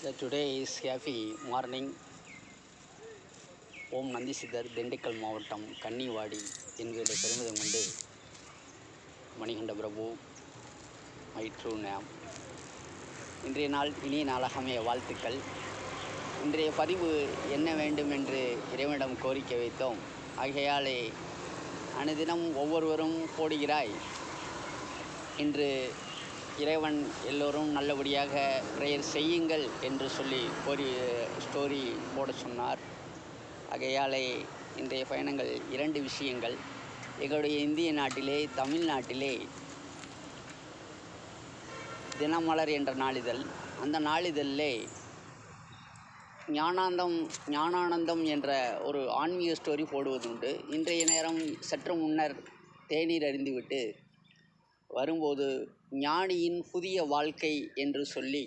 Today is happy morning. ஓம் நந்தி சித்தர் திண்டுக்கல் மாவட்டம் கன்னிவாடி என்கிற பெருமிதம் கொண்டு மணிகண்ட பிரபு மை ட்ரூ நேம். இன்றைய நாள் இனிய நாளாக அமைய வாழ்த்துக்கள். இன்றைய பதிவு என்ன வேண்டும் என்று இறைவனிடம் கோரிக்கை வைத்தோம். ஆகையாலே அனுதினம் ஒவ்வொருவரும் போடுகிறாய். இன்று இறைவன் எல்லோரும் நல்லபடியாக ப்ரேயர் செய்யுங்கள் என்று சொல்லி ஸ்டோரி போட சொன்னார். ஆகையாலே இன்றைய பயணங்கள் 2 விஷயங்கள். எங்களுடைய இந்திய நாட்டிலே, தமிழ்நாட்டிலே தினமலர் என்ற நாளிதழ், அந்த நாளிதழிலே ஞானானந்தம் என்ற ஒரு ஆன்மீக ஸ்டோரி போடுவதுண்டு. இன்றைய நேரம் சற்று முன்னர் தேநீர் அருந்திவிட்டு வரும்போது ஞானியின் புதிய வாழ்க்கை என்று சொல்லி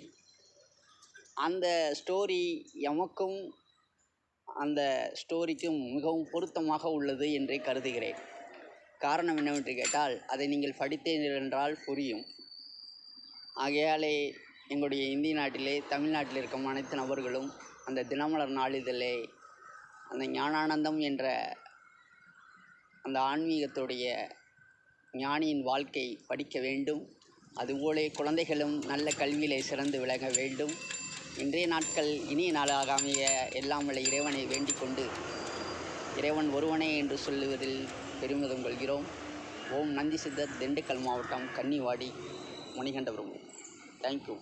அந்த ஸ்டோரி எமக்கும் அந்த ஸ்டோரிக்கும் மிகவும் பொருத்தமாக உள்ளது என்றே கருதுகிறேன். காரணம் என்னவென்று கேட்டால், அதை நீங்கள் படித்தீர்கள் என்றால் புரியும். ஆகையாலே எங்களுடைய இந்திய நாட்டிலே, தமிழ்நாட்டில் இருக்கும் அனைத்து நபர்களும் அந்த தினமலர் நாளிதழே அந்த ஞானானந்தம் என்ற அந்த ஆன்மீகத்துடைய ஞானியின் வாழ்க்கை படிக்க வேண்டும். அதுபோல குழந்தைகளும் நல்ல கல்வியிலே சிறந்து விளங்க வேண்டும். இன்றைய நாட்கள் இனிய நாளாக அமைய எல்லாம் வல்ல இறைவனை வேண்டிக் கொண்டு, இறைவன் ஒருவனே என்று சொல்லுவதில் பெருமிதம் கொள்கிறோம். ஓம் நந்தி சித்தர், திண்டுக்கல் மாவட்டம் கன்னிவாடி, மணிகண்ட பிரபு. தேங்க்யூ.